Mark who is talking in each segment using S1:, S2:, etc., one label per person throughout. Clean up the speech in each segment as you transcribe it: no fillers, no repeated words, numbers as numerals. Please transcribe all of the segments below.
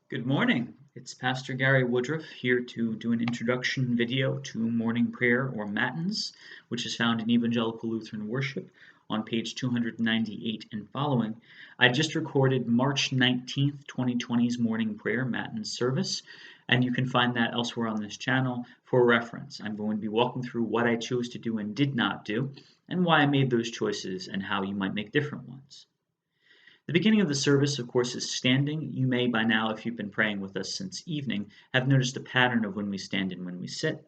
S1: Good morning. It's Pastor Gary Woodruff here to do an introduction video to morning prayer or Matins, which is found in Evangelical Lutheran Worship on page 298 and following. I just recorded March 19th, 2020's morning prayer Matins service, and you can find that elsewhere on this channel for reference. I'm going to be walking through what I chose to do and did not do, and why I made those choices and how you might make different ones. The beginning of the service, of course, is standing. You may by now, if you've been praying with us since evening, have noticed a pattern of when we stand and when we sit.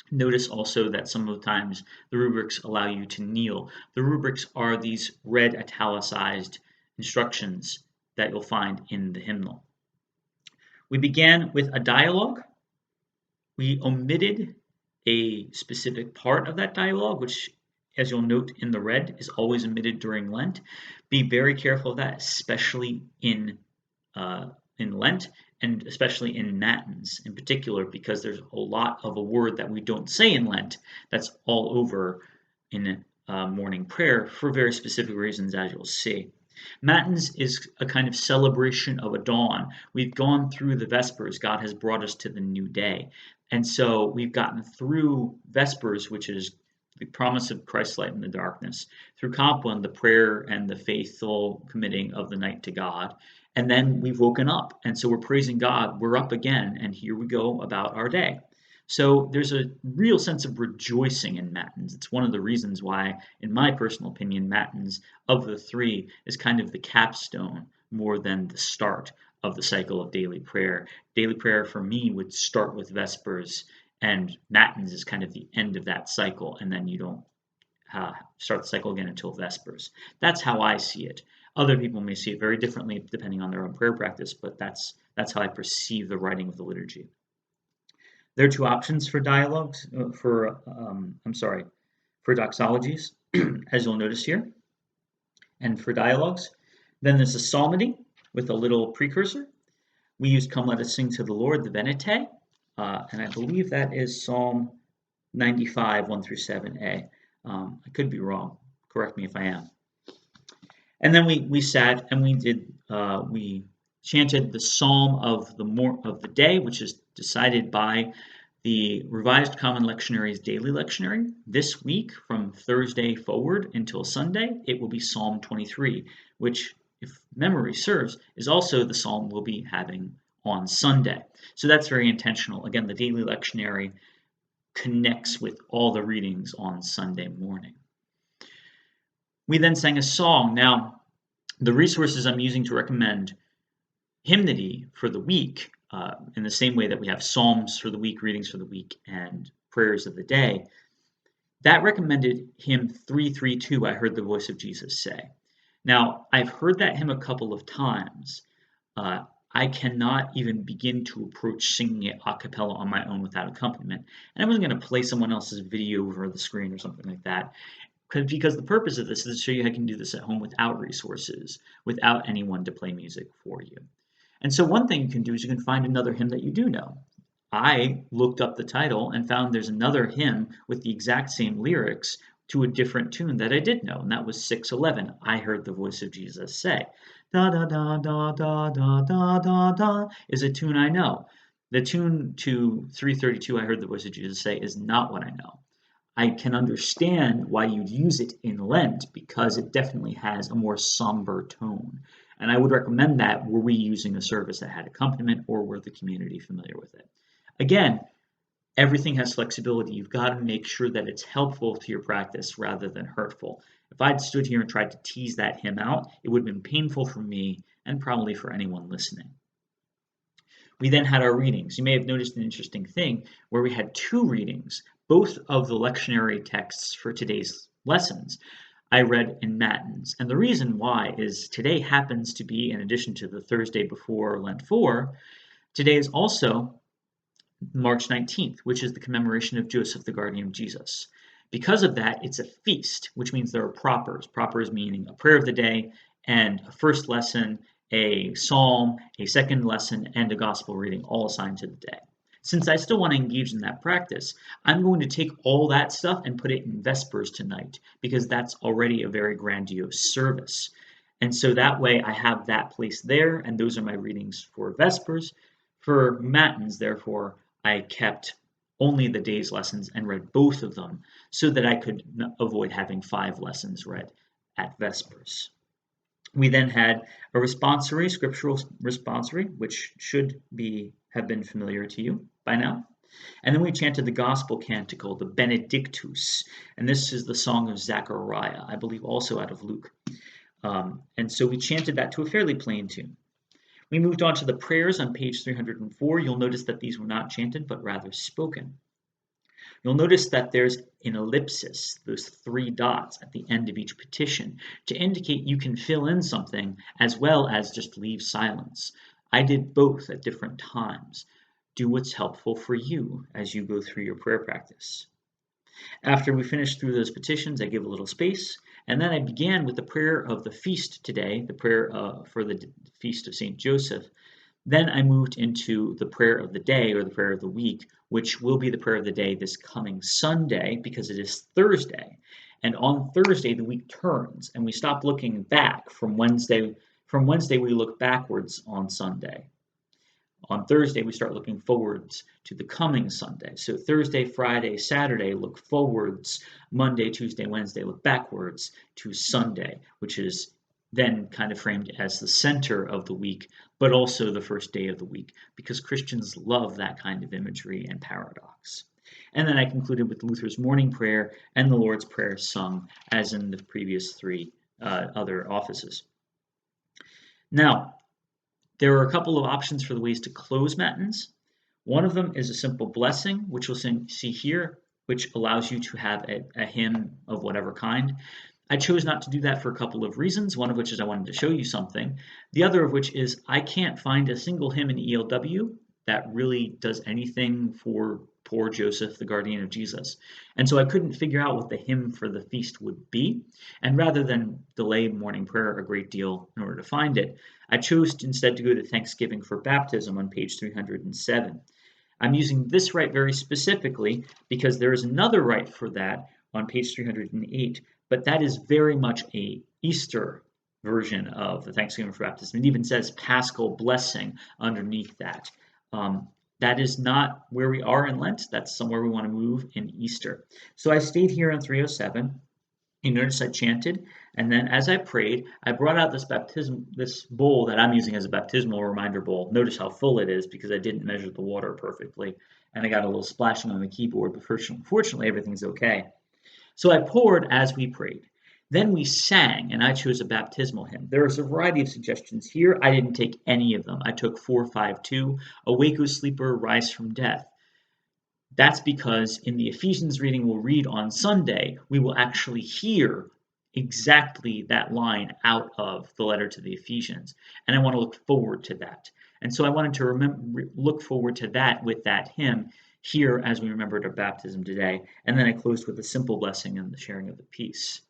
S1: Notice also that some of the times the rubrics allow you to kneel. The rubrics are these red italicized instructions that you'll find in the hymnal. We began with a dialogue. We omitted a specific part of that dialogue, which, as you'll note in the red, is always omitted during Lent. Be very careful of that, especially in Lent and especially in Matins in particular, because there's a lot of a word that we don't say in Lent that's all over in morning prayer for very specific reasons, as you'll see. Matins is a kind of celebration of a dawn. We've gone through the Vespers. God has brought us to the new day. And so we've gotten through Vespers, which is the promise of Christ's light in the darkness, through Compline, the prayer and the faithful committing of the night to God. And then we've woken up. And so we're praising God. We're up again. And here we go about our day. So there's a real sense of rejoicing in Matins. It's one of the reasons why, in my personal opinion, Matins of the three is kind of the capstone more than the start of the cycle of daily prayer. Daily prayer for me would start with Vespers, and Matins is kind of the end of that cycle, and then you don't start the cycle again until Vespers. That's how I see it. Other people may see it very differently depending on their own prayer practice, but that's how I perceive the writing of the liturgy. There are two options for dialogues, for doxologies, as you'll notice here, and for dialogues. Then there's a psalmody with a little precursor. We use Come Let Us Sing to the Lord, the Venite, and I believe that is Psalm 95, 1 through 7a. I could be wrong. Correct me if I am. And then we sat and we chanted the Psalm of the day, which is decided by the Revised Common Lectionary's daily lectionary. This week, from Thursday forward until Sunday, it will be Psalm 23, which, if memory serves, is also the psalm we'll be having on Sunday. So that's very intentional. Again, the daily lectionary connects with all the readings on Sunday morning. We then sang a song. Now, the resources I'm using to recommend hymnody for the week, in the same way that we have psalms for the week, readings for the week, and prayers of the day, that recommended hymn 332, I Heard the Voice of Jesus Say. Now, I've heard that hymn a couple of times. I cannot even begin to approach singing it a cappella on my own without accompaniment. And I wasn't going to play someone else's video over the screen or something like that, because the purpose of this is to show you how you can do this at home without resources, without anyone to play music for you. And so one thing you can do is you can find another hymn that you do know. I looked up the title and found there's another hymn with the exact same lyrics to a different tune that I did know, and that was 611, I Heard the Voice of Jesus Say. Da da da da da da da da da is a tune I know. The tune to 332, I Heard the Voice of Jesus Say, is not what I know. I can understand why you'd use it in Lent because it definitely has a more somber tone. And I would recommend that were we using a service that had accompaniment or were the community familiar with it. Again, everything has flexibility. You've got to make sure that it's helpful to your practice rather than hurtful. If I'd stood here and tried to tease that hymn out, it would have been painful for me and probably for anyone listening. We then had our readings. You may have noticed an interesting thing where we had two readings, both of the lectionary texts for today's lessons. I read in Matins. And the reason why is today happens to be, in addition to the Thursday before Lent 4, today is also March 19th, which is the commemoration of Joseph, the guardian of Jesus. Because of that, it's a feast, which means there are propers. Propers meaning a prayer of the day and a first lesson, a psalm, a second lesson, and a gospel reading, all assigned to the day. Since I still want to engage in that practice, I'm going to take all that stuff and put it in Vespers tonight, because that's already a very grandiose service. And so that way I have that place there, and those are my readings for Vespers. For Matins, therefore, I kept only the day's lessons and read both of them so that I could avoid having 5 lessons read at Vespers. We then had a responsory, scriptural responsory, which should have been familiar to you by now. And then we chanted the gospel canticle, the Benedictus, and this is the song of Zechariah, I believe also out of Luke. And so we chanted that to a fairly plain tune. We moved on to the prayers on page 304. You'll notice that these were not chanted, but rather spoken. You'll notice that there's an ellipsis, those 3 dots at the end of each petition, to indicate you can fill in something as well as just leave silence. I did both at different times. Do what's helpful for you as you go through your prayer practice. After we finished through those petitions, I give a little space, and then I began with the prayer of the feast today, the prayer for the feast of St. Joseph. Then I moved into the prayer of the day, or the prayer of the week, which will be the prayer of the day this coming Sunday, because it is Thursday. And on Thursday, the week turns, and we stop looking back from Wednesday. From Wednesday, we look backwards on Sunday. On Thursday, we start looking forwards to the coming Sunday. So Thursday, Friday, Saturday, look forwards. Monday, Tuesday, Wednesday, look backwards to Sunday, which is then kind of framed as the center of the week, but also the first day of the week, because Christians love that kind of imagery and paradox. And then I concluded with Luther's morning prayer and the Lord's Prayer sung, as in the previous 3 other offices. Now, there are a couple of options for the ways to close Matins. One of them is a simple blessing, which we'll see here, which allows you to have a hymn of whatever kind. I chose not to do that for a couple of reasons, one of which is I wanted to show you something. The other of which is I can't find a single hymn in ELW that really does anything for poor Joseph, the guardian of Jesus. And so I couldn't figure out what the hymn for the feast would be. And rather than delay morning prayer a great deal in order to find it, I chose instead to go to Thanksgiving for Baptism on page 307. I'm using this rite very specifically because there is another rite for that on page 308, but that is very much a Easter version of the Thanksgiving for Baptism. It even says Paschal blessing underneath that. That is not where we are in Lent. That's somewhere we want to move in Easter. So I stayed here on 307. You notice I chanted, and then as I prayed, I brought out this bowl that I'm using as a baptismal reminder bowl. Notice how full it is because I didn't measure the water perfectly, and I got a little splashing on the keyboard, but fortunately everything's okay. So I poured as we prayed. Then we sang, and I chose a baptismal hymn. There is a variety of suggestions here. I didn't take any of them. I took 452, Awake, O Sleeper, Rise from Death. That's because in the Ephesians reading we'll read on Sunday, we will actually hear exactly that line out of the letter to the Ephesians. And I want to look forward to that. And so I wanted to look forward to that with that hymn here as we remembered our baptism today. And then I closed with a simple blessing and the sharing of the peace.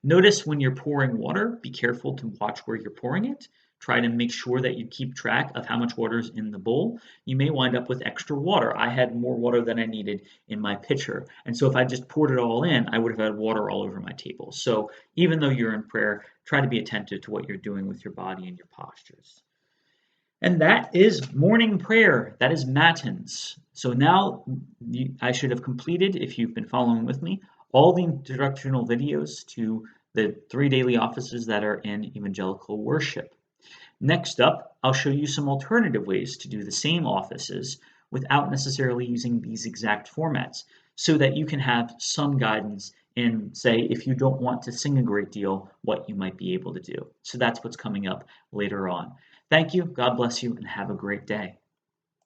S1: Notice when you're pouring water, be careful to watch where you're pouring it. Try to make sure that you keep track of how much water is in the bowl. You may wind up with extra water. I had more water than I needed in my pitcher. And so if I just poured it all in, I would have had water all over my table. So even though you're in prayer, try to be attentive to what you're doing with your body and your postures. And that is morning prayer. That is Matins. So now I should have completed, if you've been following with me, all the instructional videos to the 3 daily offices that are in Evangelical Worship. Next up, I'll show you some alternative ways to do the same offices without necessarily using these exact formats, so that you can have some guidance in, say, if you don't want to sing a great deal, what you might be able to do. So that's what's coming up later on. Thank you, God bless you, and have a great day.